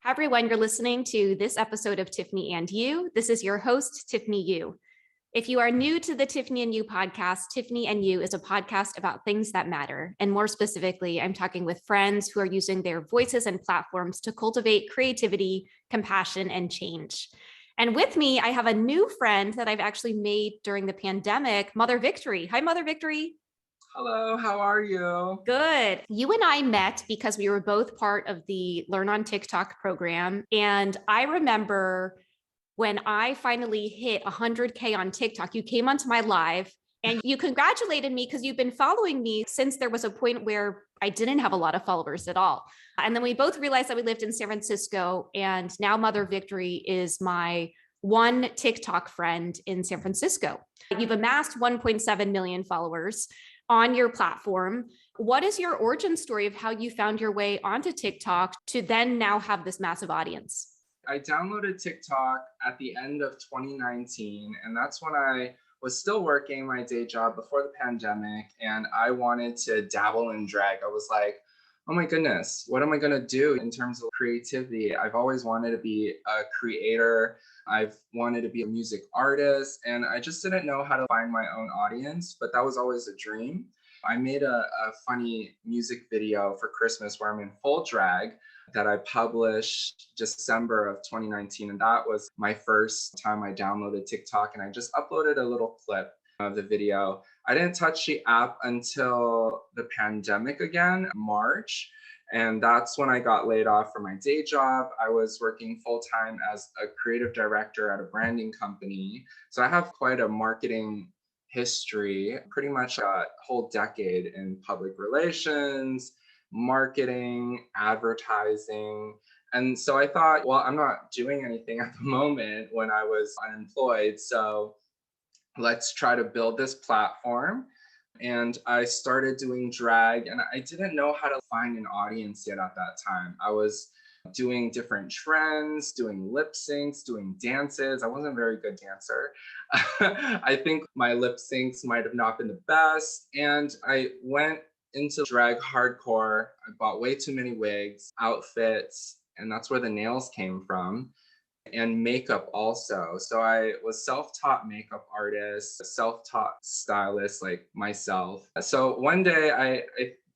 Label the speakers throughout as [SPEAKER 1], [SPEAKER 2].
[SPEAKER 1] Hi, everyone. You're listening to this episode of Tiffany and You. This is your host, Tiffany You. If you are new to the Tiffany and You podcast, Tiffany and You is a podcast about things that matter. And more specifically, I'm talking with friends who are using their voices and platforms to cultivate creativity, compassion, and change. And with me, I have a new friend that I've actually made during the pandemic, Mother Victory. Hi, Mother Victory.
[SPEAKER 2] Hello, how are you?
[SPEAKER 1] Good. You and I met because we were both part of the Learn on TikTok program. And I remember when I finally hit 100K on TikTok, you came onto my live and you congratulated me because you've been following me since there was a point where I didn't have a lot of followers at all. And then we both realized that we lived in San Francisco, and now Mother Victory is my one TikTok friend in San Francisco. You've amassed 1.7 million followers on your platform. What is your origin story of how you found your way onto TikTok to then now have this massive audience?
[SPEAKER 2] I downloaded TikTok at the end of 2019, and that's when I was still working my day job before the pandemic, and I wanted to dabble in drag. I was like, oh my goodness, what am I going to do in terms of creativity? I've always wanted to be a creator. I've wanted to be a music artist, and I just didn't know how to find my own audience, but that was always a dream. I made a funny music video for Christmas where I'm in full drag that I published December of 2019. And that was my first time I downloaded TikTok, and I just uploaded a little clip of the video. I didn't touch the app until the pandemic again, March. And that's when I got laid off from my day job. I was working full time as a creative director at a branding company. So I have quite a marketing history, pretty much a whole decade in public relations, marketing, advertising. And so I thought, well, I'm not doing anything at the moment when I was unemployed. So let's try to build this platform. And I started doing drag, and I didn't know how to find an audience yet at that time. I was doing different trends, doing lip syncs, doing dances. I wasn't a very good dancer. I think my lip syncs might have not been the best. And I went into drag hardcore. I bought way too many wigs, outfits, and that's where the nails came from. And makeup also. So I was self-taught makeup artist, self-taught stylist like myself. So one day I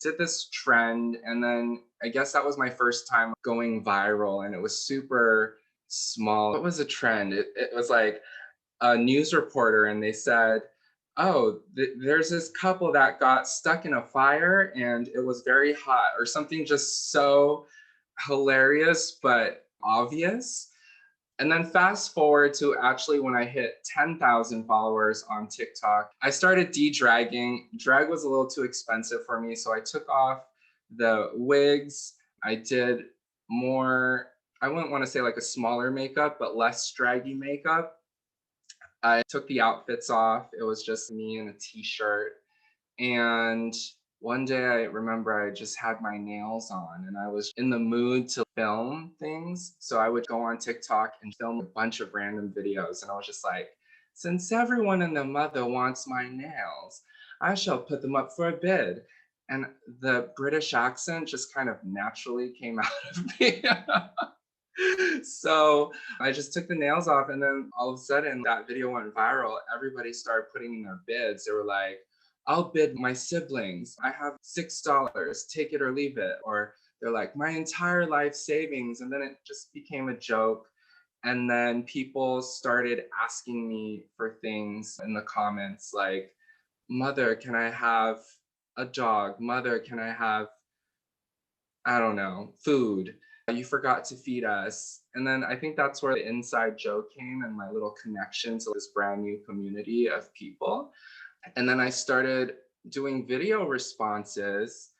[SPEAKER 2] did this trend, and then I guess that was my first time going viral, and it was super small. What was a trend? It was like a news reporter, and they said, oh, there's this couple that got stuck in a fire and it was very hot, or something just so hilarious but obvious. And then fast forward to actually when I hit 10,000 followers on TikTok, I started de-dragging. Drag was a little too expensive for me, so I took off the wigs. I did more, I wouldn't want to say like a smaller makeup, but less draggy makeup. I took the outfits off. It was just me in a t-shirt. And one day I remember I just had my nails on and I was in the mood to film things. So I would go on TikTok and film a bunch of random videos. And I was just like, since everyone and their mother wants my nails, I shall put them up for a bid. And the British accent just kind of naturally came out of me. So I just took the nails off, and then all of a sudden that video went viral. Everybody started putting in their bids. They were like, I'll bid my siblings. I have $6, take it or leave it. Or they're like, my entire life savings. And then it just became a joke. And then people started asking me for things in the comments like, mother, can I have a dog? Mother, can I have, I don't know, food? You forgot to feed us. And then I think that's where the inside joke came and my little connection to this brand new community of people. And then I started doing video responses,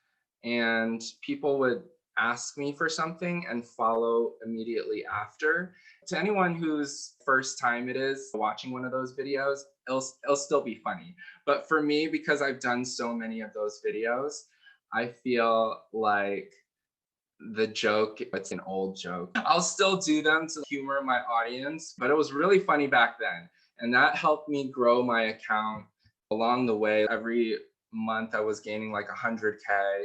[SPEAKER 2] and people would ask me for something and follow immediately after. To anyone whose first time it is watching one of those videos, it'll still be funny. But for me, because I've done so many of those videos, I feel like the joke, it's an old joke. I'll still do them to humor my audience, but it was really funny back then. And that helped me grow my account along the way. Every month I was gaining like 100K.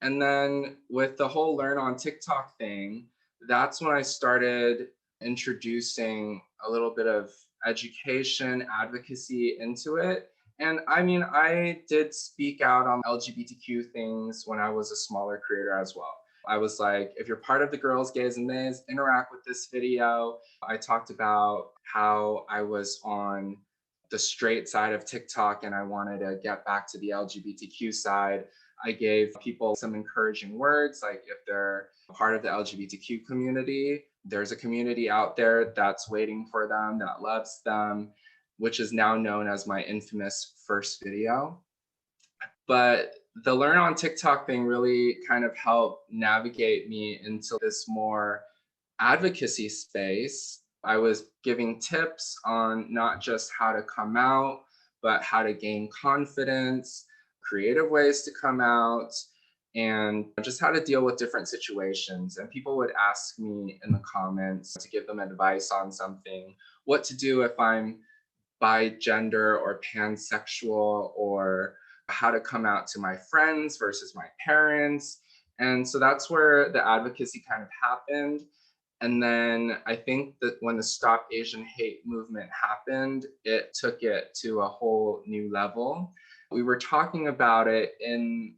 [SPEAKER 2] And then with the whole Learn on TikTok thing, that's when I started introducing a little bit of education, advocacy into it. And I mean, I did speak out on LGBTQ things when I was a smaller creator as well. I was like, if you're part of the girls, gays, and theys, interact with this video. I talked about how I was on the straight side of TikTok and I wanted to get back to the LGBTQ side. I gave people some encouraging words, like if they're part of the LGBTQ community, there's a community out there that's waiting for them, that loves them, which is now known as my infamous first video. But the Learn on TikTok thing really kind of helped navigate me into this more advocacy space. I was giving tips on not just how to come out, but how to gain confidence, creative ways to come out, and just how to deal with different situations. And people would ask me in the comments to give them advice on something, what to do if I'm bi gender or pansexual, or how to come out to my friends versus my parents. And so that's where the advocacy kind of happened. And then I think that when the Stop Asian Hate movement happened, it took it to a whole new level. We were talking about it in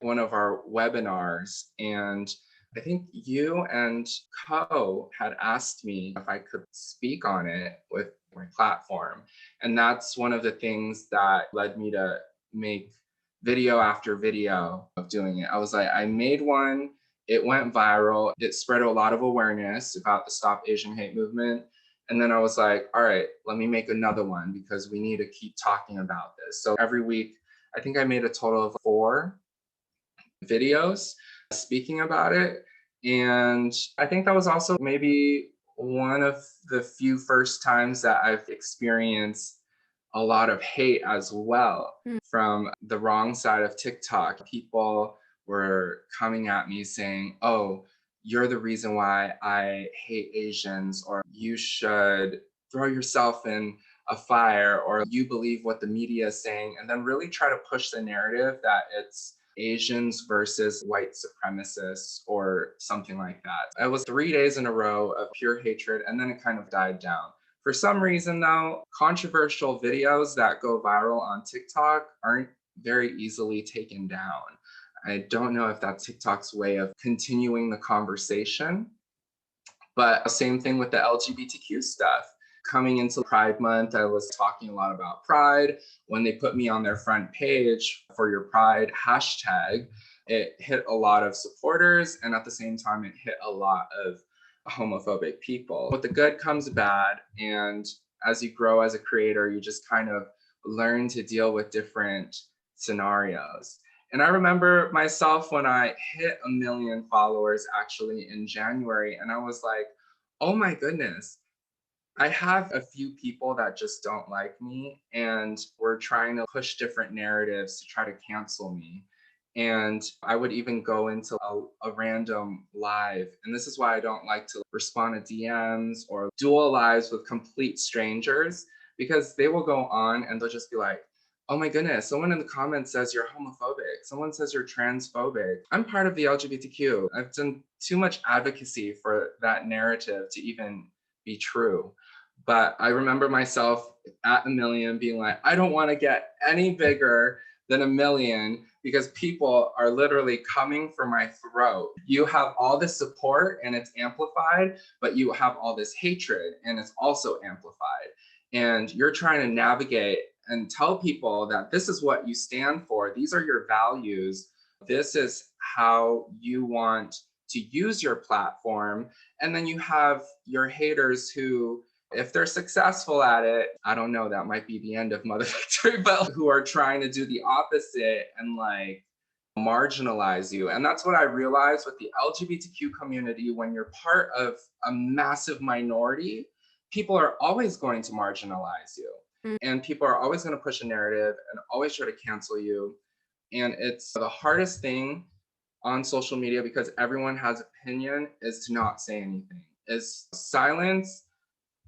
[SPEAKER 2] one of our webinars, and I think you and Co had asked me if I could speak on it with my platform. And that's one of the things that led me to make video after video of doing it. I was like, I made one, it went viral, it spread a lot of awareness about the Stop Asian Hate movement. And then I was like, all right, let me make another one because we need to keep talking about this. So every week, I think I made a total of 4 videos speaking about it. And I think that was also maybe one of the few first times that I've experienced a lot of hate as well from the wrong side of TikTok. People were coming at me saying, oh, you're the reason why I hate Asians, or you should throw yourself in a fire, or you believe what the media is saying, and then really try to push the narrative that it's Asians versus white supremacists or something like that. It was 3 days in a row of pure hatred, and then it kind of died down. For some reason, though, controversial videos that go viral on TikTok aren't very easily taken down. I don't know if that's TikTok's way of continuing the conversation, but same thing with the LGBTQ stuff. Coming into Pride Month, I was talking a lot about Pride. When they put me on their front page for your Pride hashtag, it hit a lot of supporters, and at the same time, it hit a lot of homophobic people. With the good comes the bad, and as you grow as a creator, you just kind of learn to deal with different scenarios. And I remember myself when I hit 1 million followers actually in January, and I was like, oh my goodness, I have a few people that just don't like me, and we're trying to push different narratives to try to cancel me. And I would even go into a random live. And this is why I don't like to respond to DMs or dual lives with complete strangers, because they will go on and they'll just be like, oh my goodness, someone in the comments says you're homophobic. Someone says you're transphobic. I'm part of the LGBTQ. I've done too much advocacy for that narrative to even be true. But I remember myself at 1 million being like, I don't want to get any bigger than 1 million because people are literally coming for my throat. You have all this support and it's amplified, but you have all this hatred and it's also amplified. And you're trying to navigate and tell people that this is what you stand for. These are your values. This is how you want to use your platform. And then you have your haters who, if they're successful at it, I don't know, that might be the end of Mother Victory Bell, who are trying to do the opposite and like marginalize you. And that's what I realized with the LGBTQ community. When you're part of a massive minority, people are always going to marginalize you. And people are always going to push a narrative and always try to cancel you. And it's the hardest thing on social media, because everyone has opinion, is to not say anything. Is silence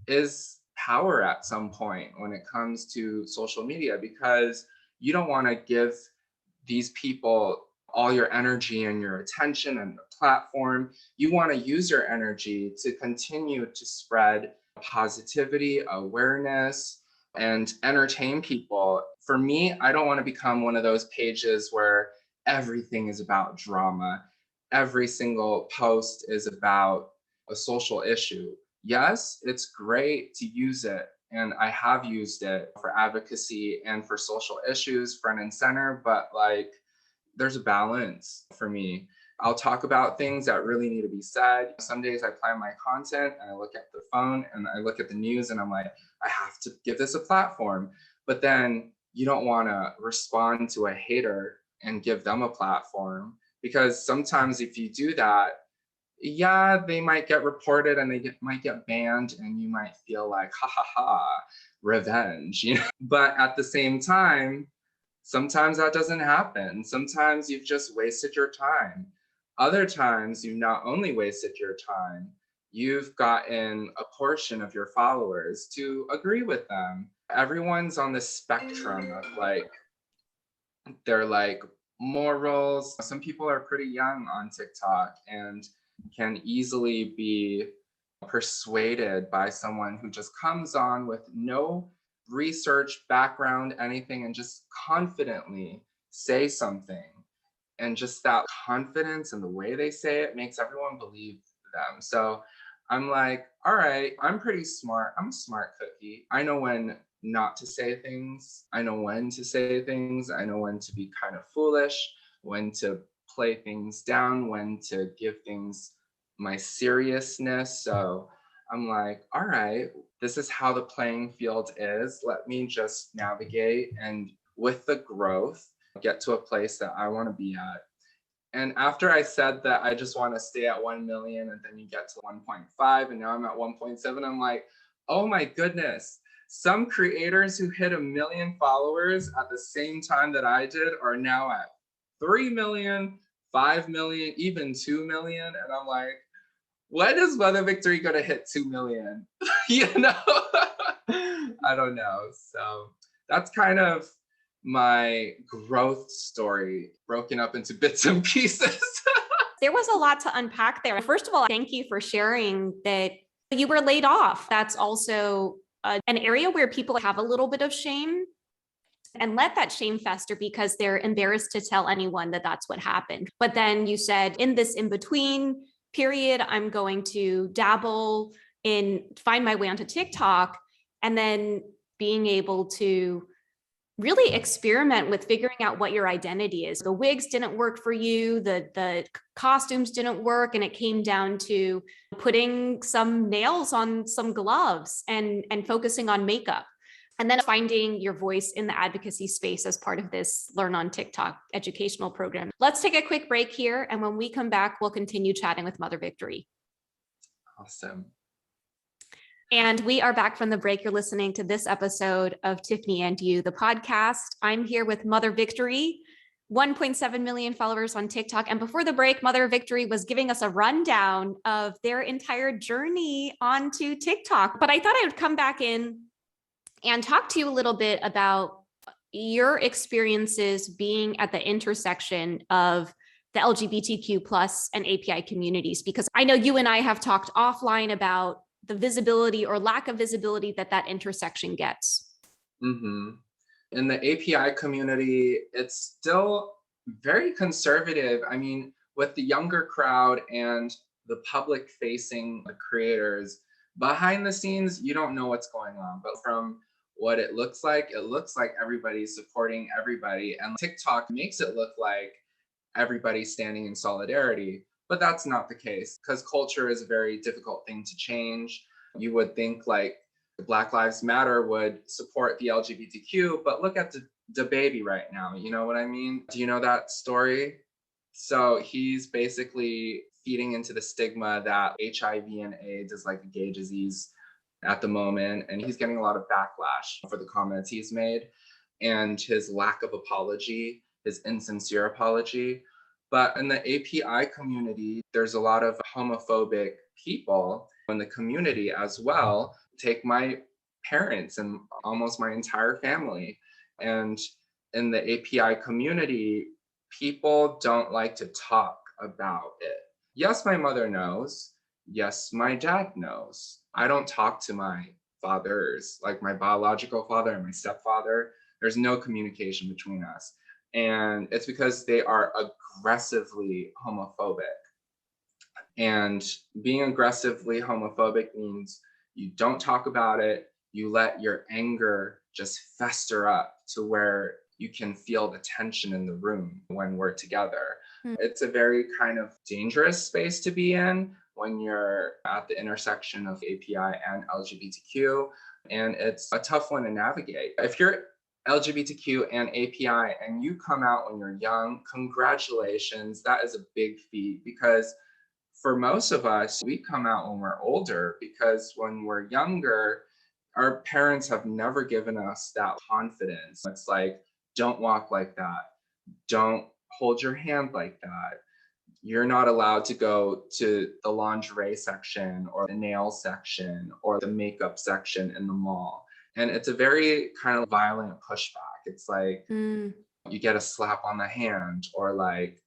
[SPEAKER 2] is power at some point when it comes to social media, because you don't want to give these people all your energy and your attention and the platform. You want to use your energy to continue to spread positivity, awareness, and entertain people. For me, I don't want to become one of those pages where everything is about drama. Every single post is about a social issue. Yes, it's great to use it. And I have used it for advocacy and for social issues, front and center, but like there's a balance for me. I'll talk about things that really need to be said. Some days I plan my content and I look at the phone and I look at the news and I'm like, I have to give this a platform. But then you don't want to respond to a hater and give them a platform, because sometimes if you do that, yeah, they might get reported and might get banned, and you might feel like, ha ha ha, revenge, you know? But at the same time, sometimes that doesn't happen. Sometimes you've just wasted your time. Other times, you not only wasted your time, you've gotten a portion of your followers to agree with them. Everyone's on the spectrum of like, they're like morals. Some people are pretty young on TikTok and can easily be persuaded by someone who just comes on with no research background, anything, and just confidently say something. And just that confidence and the way they say it makes everyone believe them. So I'm like, all right, I'm pretty smart. I'm a smart cookie. I know when not to say things. I know when to say things. I know when to be kind of foolish, when to play things down, when to give things my seriousness. So I'm like, all right, this is how the playing field is. Let me just navigate and with the growth, get to a place that I want to be at. And after I said that I just want to stay at 1 million and then you get to 1.5 and now I'm at 1.7, I'm like, oh my goodness. Some creators who hit 1 million followers at the same time that I did are now at 3 million, 5 million, even 2 million. And I'm like, when is Mother Victory going to hit 2 million? You know, I don't know. So that's kind of my growth story broken up into bits and pieces.
[SPEAKER 1] There was a lot to unpack there. First of all, thank you for sharing that you were laid off. That's also an area where people have a little bit of shame and let that shame fester because they're embarrassed to tell anyone that that's what happened. But then you said, in this in-between period, I'm going to dabble in, find my way onto TikTok, and then being able to really experiment with figuring out what your identity is. The wigs didn't work for you, the costumes didn't work, and it came down to putting some nails on some gloves and focusing on makeup. And then finding your voice in the advocacy space as part of this Learn on TikTok educational program. Let's take a quick break here. And when we come back, we'll continue chatting with Mother Victory.
[SPEAKER 2] Awesome.
[SPEAKER 1] And we are back from the break. You're listening to this episode of Tiffany and You, the podcast. I'm here with Mother Victory, 1.7 million followers on TikTok. And before the break, Mother Victory was giving us a rundown of their entire journey onto TikTok. But I thought I would come back in and talk to you a little bit about your experiences being at the intersection of the LGBTQ plus and API communities, because I know you and I have talked offline about the visibility or lack of visibility that intersection gets.
[SPEAKER 2] Mm-hmm. In the API community, it's still very conservative. I mean, with the younger crowd and the public facing creators, behind the scenes, you don't know what's going on. But from what it looks like everybody's supporting everybody. And TikTok makes it look like everybody's standing in solidarity. But that's not the case, because culture is a very difficult thing to change. You would think like Black Lives Matter would support the LGBTQ, but look at the baby right now. You know what I mean? Do you know that story? So he's basically feeding into the stigma that HIV and AIDS is like a gay disease at the moment. And he's getting a lot of backlash for the comments he's made and his lack of apology, his insincere apology. But in the API community, there's a lot of homophobic people in the community as well. Take my parents and almost my entire family. And in the API community, people don't like to talk about it. Yes, my mother knows. Yes, my dad knows. I don't talk to my fathers, like my biological father and my stepfather. There's no communication between us. And it's because they are aggressively homophobic. And being aggressively homophobic means you don't talk about it, you let your anger just fester up to where you can feel the tension in the room when we're together.
[SPEAKER 1] Mm.
[SPEAKER 2] It's a very kind of dangerous space to be in when you're at the intersection of API and LGBTQ. And it's a tough one to navigate. If you're LGBTQ and API and you come out when you're young, congratulations. That is a big feat because for most of us, we come out when we're older because when we're younger, our parents have never given us that confidence. It's like, don't walk like that. Don't hold your hand like that. You're not allowed to go to the lingerie section or the nail section or the makeup section in the mall. And it's a very kind of violent pushback. It's like
[SPEAKER 1] Mm.
[SPEAKER 2] you get a slap on the hand or like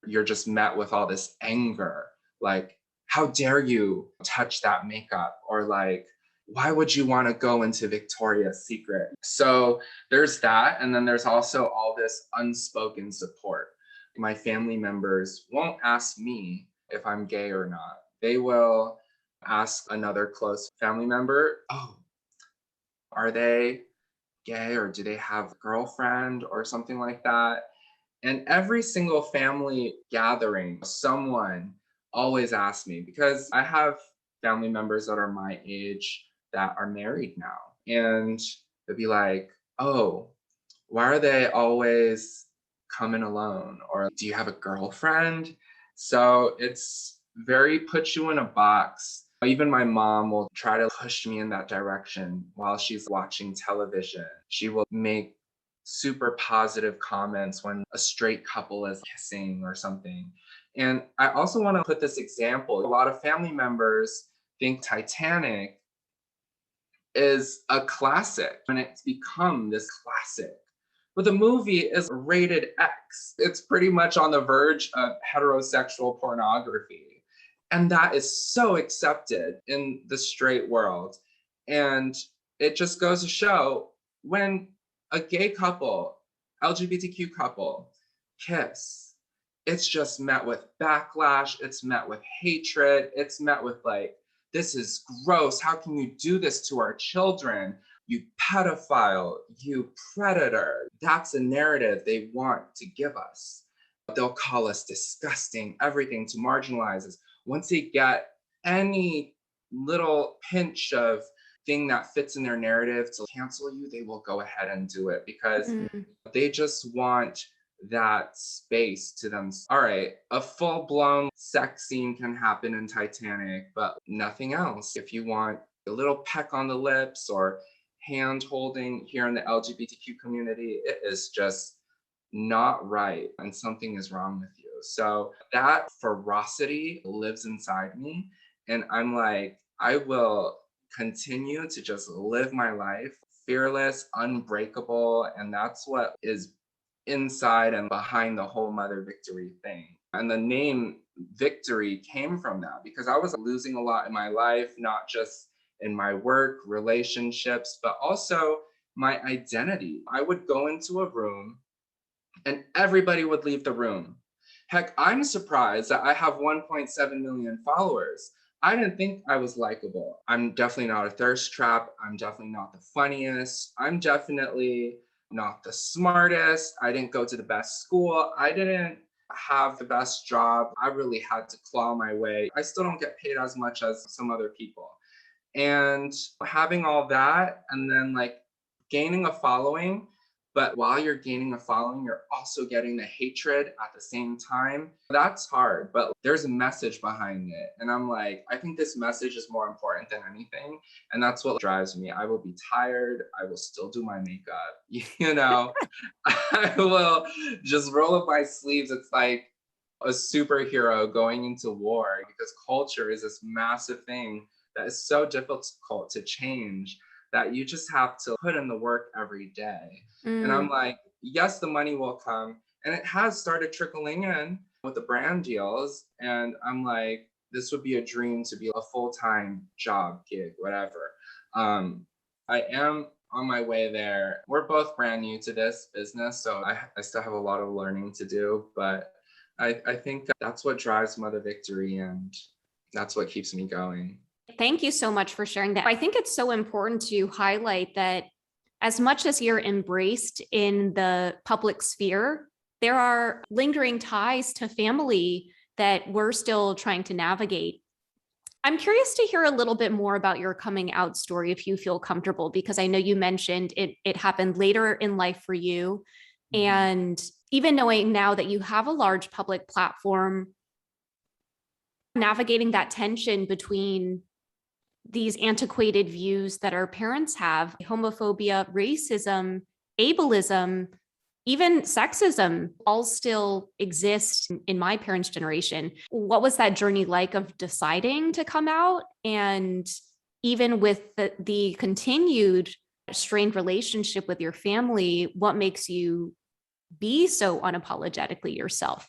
[SPEAKER 2] you're just met with all this anger like how dare you touch that makeup or like why would you want to go into Victoria's Secret? So there's that, and then there's also all this unspoken support. My family members won't ask me if I'm gay or not. They will ask another close family member, oh, are they gay or do they have a girlfriend or something like that? And every single family gathering, someone always asks me because I have family members that are my age that are married now. And they'll be like, oh, why are they always coming alone? Or do you have a girlfriend? So it's very put you in a box. Even my mom will try to push me in that direction while she's watching television. She will make super positive comments when a straight couple is kissing or something. And I also want to put this example. A lot of family members think Titanic is a classic and it's become this classic. But the movie is rated X. It's pretty much on the verge of heterosexual pornography. And that is so accepted in the straight world. And it just goes to show when a gay couple, LGBTQ couple, kiss, it's just met with backlash, it's met with hatred, it's met with like, this is gross. How can you do this to our children? You pedophile, you predator. That's a narrative they want to give us. They'll call us disgusting, everything to marginalize us. Once they get any little pinch of thing that fits in their narrative to cancel you, they will go ahead and do it because
[SPEAKER 1] Mm.
[SPEAKER 2] they just want that space to them. All right, a full blown sex scene can happen in Titanic, but nothing else. If you want a little peck on the lips or hand holding here in the LGBTQ community, it is just not right and something is wrong with you. So that ferocity lives inside me. And I'm like, I will continue to just live my life fearless, unbreakable. And that's what is inside and behind the whole Mother Victory thing. And the name Victory came from that because I was losing a lot in my life, not just in my work, relationships, but also my identity. I would go into a room and everybody would leave the room. Heck, I'm surprised that I have 1.7 million followers. I didn't think I was likable. I'm definitely not a thirst trap. I'm definitely not the funniest. I'm definitely not the smartest. I didn't go to the best school. I didn't have the best job. I really had to claw my way. I still don't get paid as much as some other people. And having all that and then like gaining a following, but while you're gaining a following, you're also getting the hatred at the same time. That's hard, but there's a message behind it. And I'm like, I think this message is more important than anything. And that's what drives me. I will be tired. I will still do my makeup. You know, I will just roll up my sleeves. It's like a superhero going into war because culture is this massive thing that is so difficult to change that you just have to put in the work every day. And I'm
[SPEAKER 1] Mm.
[SPEAKER 2] like, yes, the money will come. And it has started trickling in with the brand deals. And I'm like, this would be a dream to be a full-time job, gig, whatever. I am on my way there. We're both brand new to this business, so I still have a lot of learning to do, but I think that's what drives Mother Victory, and that's what keeps me going.
[SPEAKER 1] Thank you so much for sharing that. I think it's so important to highlight that as much as you're embraced in the public sphere, there are lingering ties to family that we're still trying to navigate. I'm curious to hear a little bit more about your coming out story, if you feel comfortable, because I know you mentioned it happened later in life for you.
[SPEAKER 2] Mhm.
[SPEAKER 1] And even knowing now that you have a large public platform, navigating that tension between these antiquated views that our parents have, homophobia, racism, ableism, even sexism, all still exist in my parents' generation. What was that journey like of deciding to come out? And even with the continued strained relationship with your family, what makes you be so unapologetically yourself?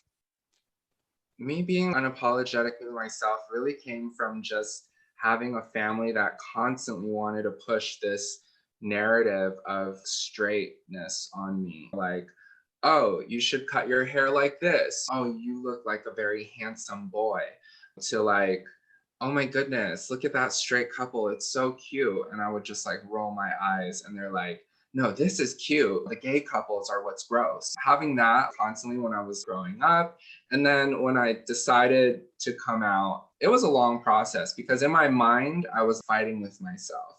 [SPEAKER 2] Me being unapologetically myself really came from just having a family that constantly wanted to push this narrative of straightness on me. Like, oh, you should cut your hair like this. Oh, you look like a very handsome boy. To like, oh my goodness, look at that straight couple. It's so cute. And I would just like roll my eyes and they're like, no, this is cute. The gay couples are what's gross. Having that constantly when I was growing up. And then when I decided to come out, it was a long process because in my mind, I was fighting with myself,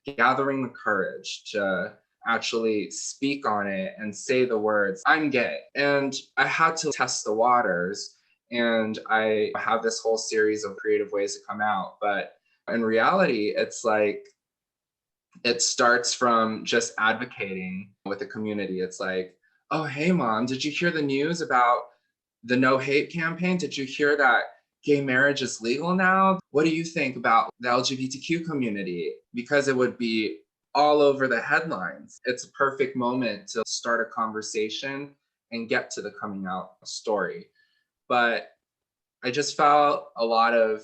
[SPEAKER 2] gathering the courage to actually speak on it and say the words, I'm gay. And I had to test the waters. And I have this whole series of creative ways to come out. But in reality, it's like, it starts from just advocating with the community. It's like, oh, hey, mom, did you hear the news about the no hate campaign? Did you hear that gay marriage is legal now? What do you think about the LGBTQ community? Because it would be all over the headlines. It's a perfect moment to start a conversation and get to the coming out story. But I just felt a lot of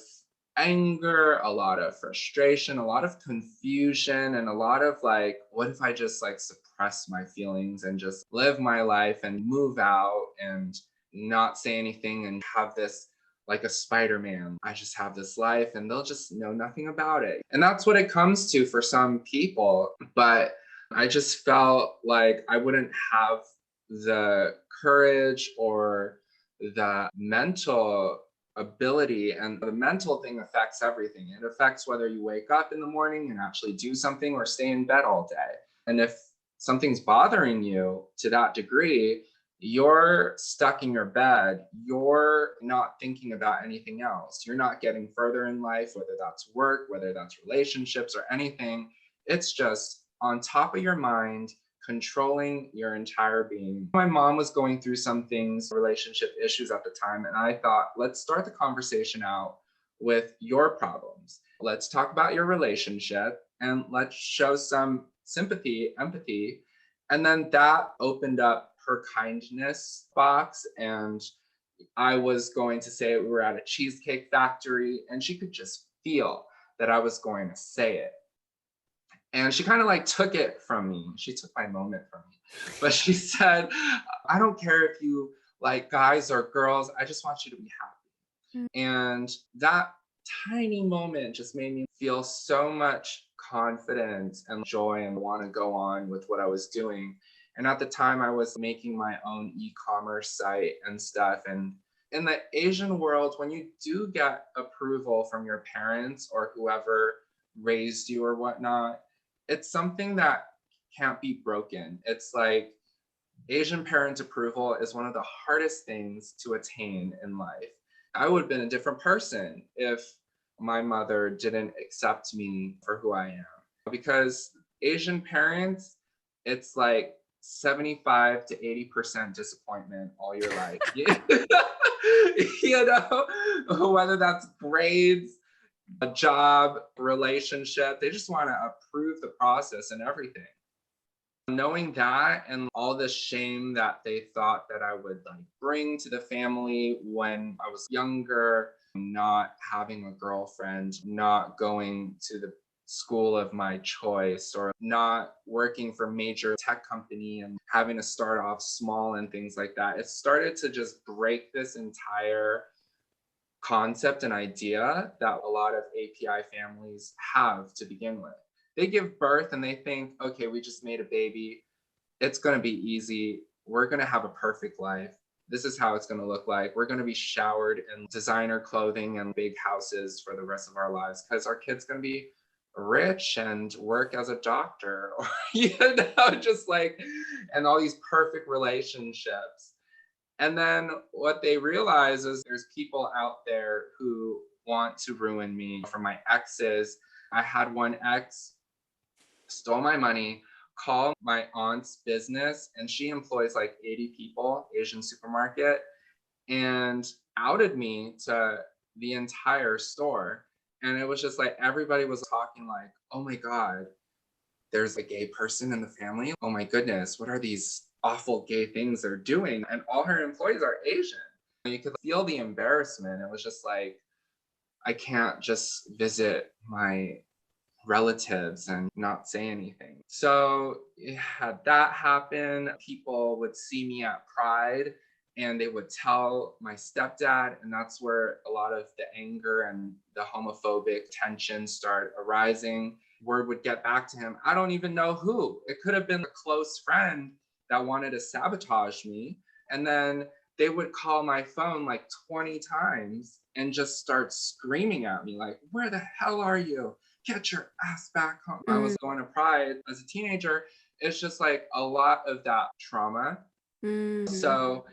[SPEAKER 2] anger, a lot of frustration, a lot of confusion, and a lot of like, what if I just like suppress my feelings and just live my life and move out and not say anything and have this like a Spider-Man? I just have this life and they'll just know nothing about it. And that's what it comes to for some people. But I just felt like I wouldn't have the courage or the mental ability, and the mental thing affects everything. It affects whether you wake up in the morning and actually do something or stay in bed all day. And if something's bothering you to that degree, you're stuck in your bed, you're not thinking about anything else. You're not getting further in life, whether that's work, whether that's relationships or anything. It's just on top of your mind, controlling your entire being. My mom was going through some things, relationship issues at the time, and I thought, let's start the conversation out with your problems. Let's talk about your relationship and let's show some sympathy, empathy. And then that opened up her kindness box. And I was going to say we were at a cheesecake factory, and she could just feel that I was going to say it. And she kind of like took it from me. She took my moment from me. But she said, I don't care if you like guys or girls, I just want you to be happy. And that tiny moment just made me feel so much confidence and joy and want to go on with what I was doing. And at the time, I was making my own e-commerce site and stuff. And in the Asian world, when you do get approval from your parents or whoever raised you or whatnot, it's something that can't be broken. It's like Asian parent approval is one of the hardest things to attain in life. I would have been a different person if my mother didn't accept me for who I am. Because Asian parents, it's like 75 to 80% disappointment all your life. You know, whether that's grades, a job, relationship, they just want to approve the process and everything. Knowing that and all the shame that they thought that I would like bring to the family when I was younger, not having a girlfriend, not going to the school of my choice, or not working for major tech company and having to start off small and things like that. It started to just break this entire concept and idea that a lot of API families have to begin with. They give birth and they think, okay, we just made a baby. It's going to be easy. We're going to have a perfect life. This is how it's going to look like. We're going to be showered in designer clothing and big houses for the rest of our lives because our kid's going to be rich and work as a doctor, or, just like, and all these perfect relationships. And then what they realize is there's people out there who want to ruin me. From my exes, I had one ex stole my money, called my aunt's business, and she employs like 80 people, Asian supermarket, and outed me to the entire store. And it was just like everybody was talking like, oh my God, there's a gay person in the family. Oh my goodness, what are these awful gay things they're doing? And all her employees are Asian. You could feel the embarrassment. It was just like, I can't just visit my relatives and not say anything. So it had that happen. People would see me at Pride and they would tell my stepdad, and that's where a lot of the anger and the homophobic tension start arising. Word would get back to him. I don't even know who. It could have been a close friend that wanted to sabotage me. And then they would call my phone like 20 times and just start screaming at me like, where the hell are you? Get your ass back home. I was going to Pride as a teenager. It's just like a lot of that trauma. So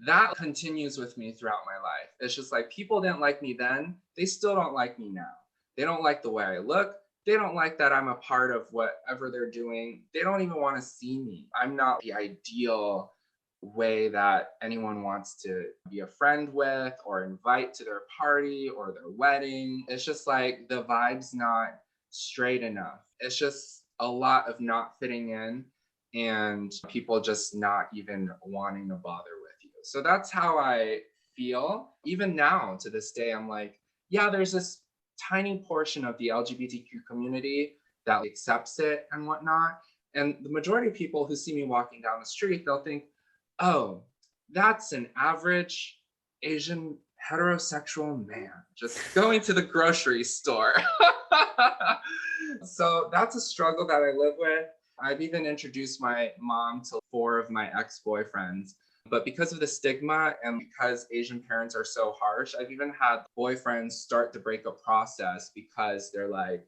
[SPEAKER 2] that continues with me throughout my life. It's just like people didn't like me then. They still don't like me now. They don't like the way I look. They don't like that I'm a part of whatever they're doing. They don't even want to see me. I'm not the ideal way that anyone wants to be a friend with or invite to their party or their wedding. It's just like the vibe's not straight enough. It's just a lot of not fitting in and people just not even wanting to bother with you. So that's how I feel. Even now to this day, I'm like, yeah, there's this tiny portion of the LGBTQ community that accepts it and whatnot. And the majority of people who see me walking down the street, they'll think, oh, that's an average Asian heterosexual man just going to the grocery store. So that's a struggle that I live with. I've even introduced my mom to 4 of my ex-boyfriends. But because of the stigma and because Asian parents are so harsh, I've even had boyfriends start the breakup process because they're like,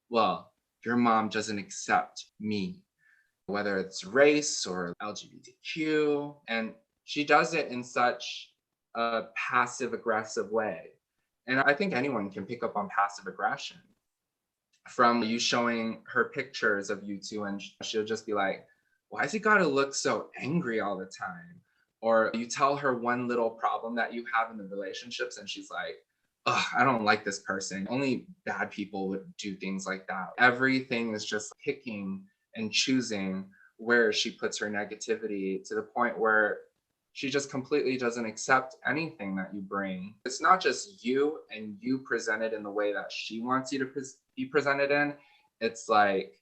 [SPEAKER 2] well, your mom doesn't accept me, whether it's race or LGBTQ. And she does it in such a passive aggressive way. And I think anyone can pick up on passive aggression from you showing her pictures of you two, and she'll just be like, why has he got to look so angry all the time? Or you tell her one little problem that you have in the relationships, and she's like, ugh, I don't like this person. Only bad people would do things like that. Everything is just picking and choosing where she puts her negativity, to the point where she just completely doesn't accept anything that you bring. It's not just you and you present it in the way that she wants you to be presented in. It's like,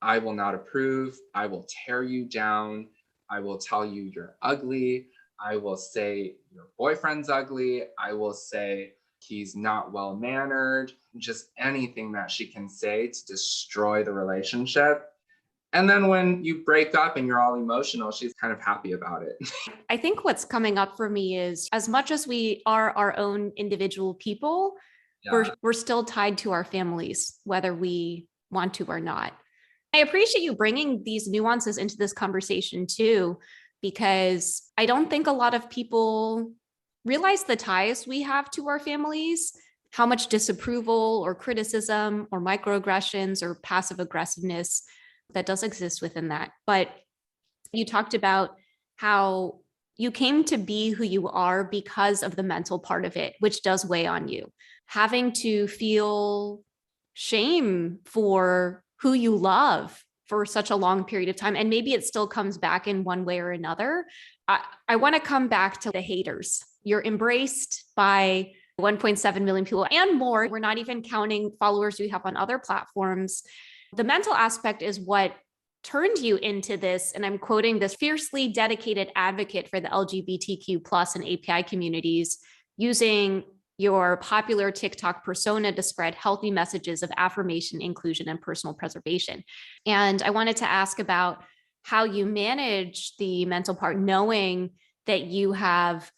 [SPEAKER 2] I will not approve. I will tear you down. I will tell you you're ugly. I will say your boyfriend's ugly. I will say he's not well mannered. Just anything that she can say to destroy the relationship. And then when you break up and you're all emotional, she's kind of happy about it.
[SPEAKER 1] I think what's coming up for me is, as much as we are our own individual people, we're still tied to our families, whether we want to or not. I appreciate you bringing these nuances into this conversation too, because I don't think a lot of people realize the ties we have to our families, how much disapproval or criticism or microaggressions or passive aggressiveness that does exist within that. But you talked about how you came to be who you are because of the mental part of it, which does weigh on you. Having to feel shame for who you love, for such a long period of time. And maybe it still comes back in one way or another. I want to come back to the haters. You're embraced by 1.7 million people and more. We're not even counting followers you have on other platforms. The mental aspect is what turned you into this. And I'm quoting this fiercely dedicated advocate for the LGBTQ plus and API communities, using your popular TikTok persona to spread healthy messages of affirmation, inclusion, and personal preservation. And I wanted to ask about how you manage the mental part, knowing that you have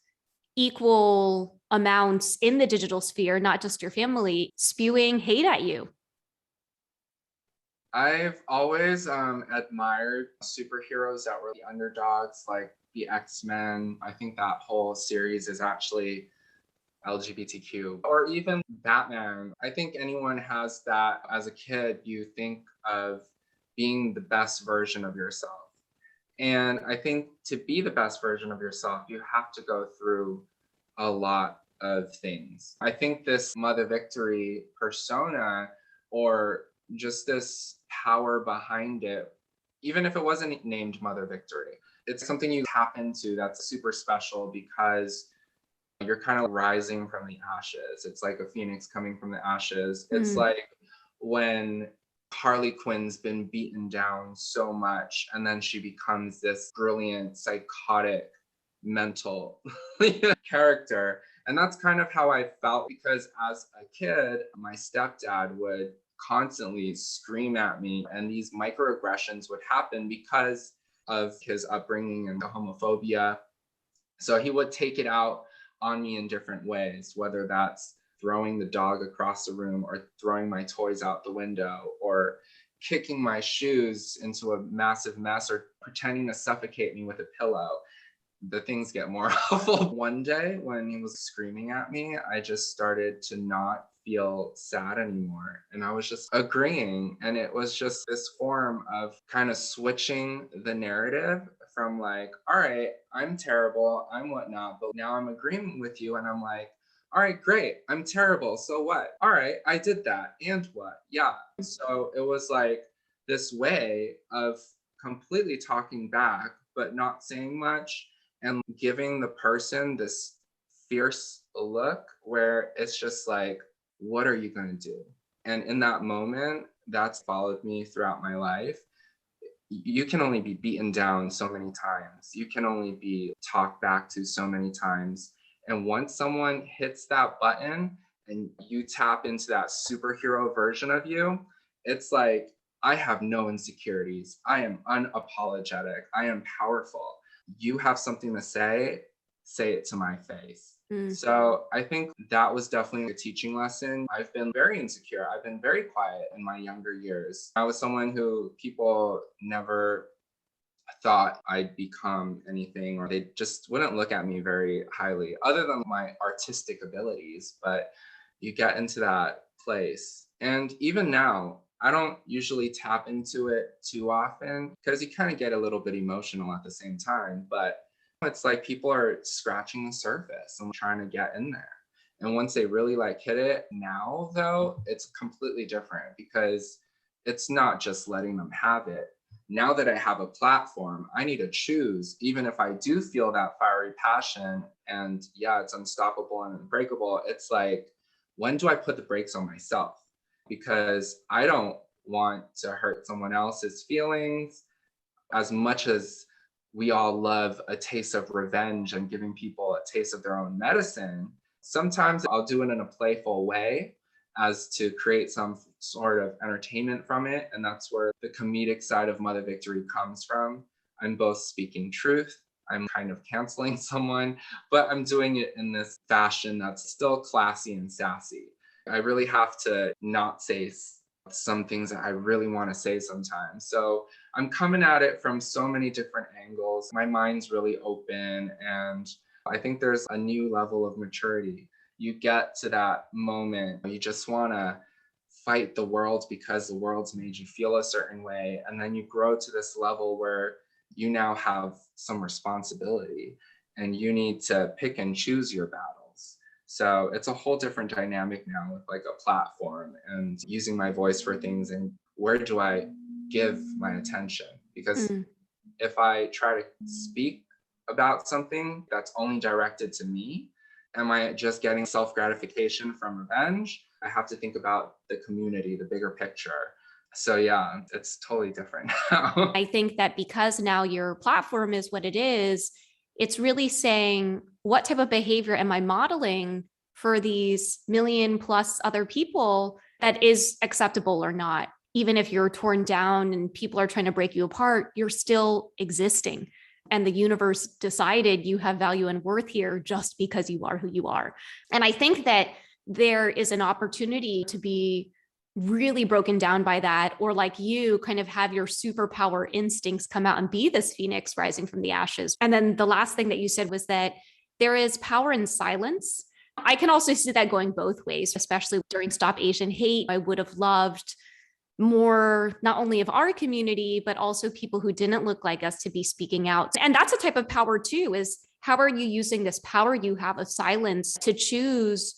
[SPEAKER 1] equal amounts in the digital sphere, not just your family, spewing hate at you.
[SPEAKER 2] I've always admired superheroes that were the underdogs, like the X-Men. I think that whole series is actually LGBTQ, or even Batman. I think anyone has that. As a kid, you think of being the best version of yourself. And I think to be the best version of yourself, you have to go through a lot of things. I think this Mother Victory persona, or just this power behind it, even if it wasn't named Mother Victory, it's something you tap into that's super special because you're kind of rising from the ashes. It's like a phoenix coming from the ashes. It's like when Harley Quinn's been beaten down so much, and then she becomes this brilliant, psychotic, mental character. And that's kind of how I felt, because as a kid, my stepdad would constantly scream at me, and these microaggressions would happen because of his upbringing and the homophobia. So he would take it out on me in different ways, whether that's throwing the dog across the room, or throwing my toys out the window, or kicking my shoes into a massive mess, or pretending to suffocate me with a pillow. The things get more awful. One day when he was screaming at me, I just started to not feel sad anymore. And I was just agreeing. And it was just this form of kind of switching the narrative from like, all right, I'm terrible, I'm whatnot, but now I'm agreeing with you. And I'm like, all right, great, I'm terrible. So what? All right, I did that. And what? Yeah. So it was like this way of completely talking back, but not saying much, and giving the person this fierce look where it's just like, what are you going to do? And in that moment, that's followed me throughout my life. You can only be beaten down so many times. You can only be talked back to so many times. And once someone hits that button and you tap into that superhero version of you, it's like, I have no insecurities. I am unapologetic. I am powerful. You have something to say it to my face. So I think that was definitely a teaching lesson. I've been very insecure. I've been very quiet in my younger years. I was someone who people never thought I'd become anything, or they just wouldn't look at me very highly, other than my artistic abilities. But you get into that place. And even now, I don't usually tap into it too often because you kind of get a little bit emotional at the same time. But it's like people are scratching the surface and trying to get in there. And once they really like hit it, now though, it's completely different, because it's not just letting them have it. Now that I have a platform, I need to choose, even if I do feel that fiery passion and yeah, it's unstoppable and unbreakable. It's like, when do I put the brakes on myself? Because I don't want to hurt someone else's feelings. As much as we all love a taste of revenge and giving people a taste of their own medicine, sometimes I'll do it in a playful way as to create some sort of entertainment from it. And that's where the comedic side of Mother Victory comes from. I'm both speaking truth, I'm kind of canceling someone, but I'm doing it in this fashion that's still classy and sassy. I really have to not say some things that I really want to say sometimes. So I'm coming at it from so many different angles. My mind's really open, and I think there's a new level of maturity. You get to that moment, you just want to fight the world because the world's made you feel a certain way. And then you grow to this level where you now have some responsibility and you need to pick and choose your battles. So it's a whole different dynamic now with like a platform and using my voice for things. And where do I give my attention, because
[SPEAKER 1] Mm.
[SPEAKER 2] if I try to speak about something that's only directed to me, am I just getting self gratification from revenge? I have to think about the community, the bigger picture. So yeah, it's totally different now.
[SPEAKER 1] I think that because now your platform is what it is, it's really saying, what type of behavior am I modeling for these million plus other people that is acceptable or not? Even if you're torn down and people are trying to break you apart, you're still existing. And the universe decided you have value and worth here just because you are who you are. And I think that there is an opportunity to be really broken down by that, or like you kind of have your superpower instincts come out and be this phoenix rising from the ashes. And then the last thing that you said was that there is power in silence. I can also see that going both ways, especially during Stop Asian Hate. I would have loved more, not only of our community, but also people who didn't look like us to be speaking out. And that's a type of power too, is how are you using this power you have of silence to choose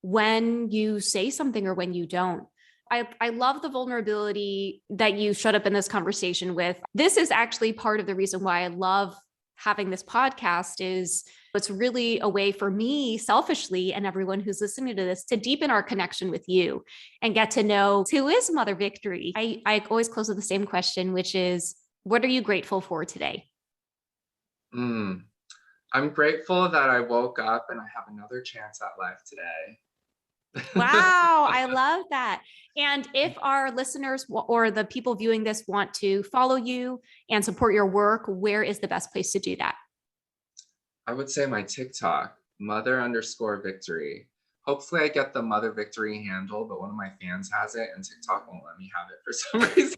[SPEAKER 1] when you say something or when you don't? I love the vulnerability that you showed up in this conversation with. This is actually part of the reason why I love having this podcast. Is it's really a way for me selfishly and everyone who's listening to this to deepen our connection with you and get to know who is Mother Victory. I always close with the same question, which is, what are you grateful for today?
[SPEAKER 2] I'm grateful that I woke up and I have another chance at life today.
[SPEAKER 1] Wow, I love that. And if our listeners or the people viewing this want to follow you and support your work, where is the best place to do that?
[SPEAKER 2] I would say my TikTok, mother_victory. Hopefully I get the Mother Victory handle, but one of my fans has it and TikTok won't let me have it for some reason.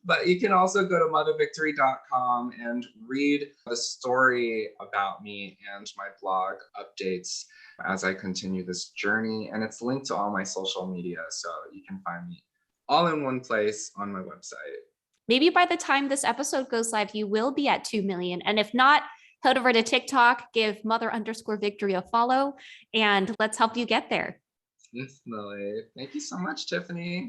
[SPEAKER 2] But you can also go to mothervictory.com and read the story about me and my blog updates as I continue this journey. And it's linked to all my social media, so you can find me all in one place on my website.
[SPEAKER 1] Maybe by the time this episode goes live, you will be at 2 million. And if not, head over to TikTok, give mother_victory a follow, and let's help you get there.
[SPEAKER 2] Definitely. Thank you so much, Tiffany.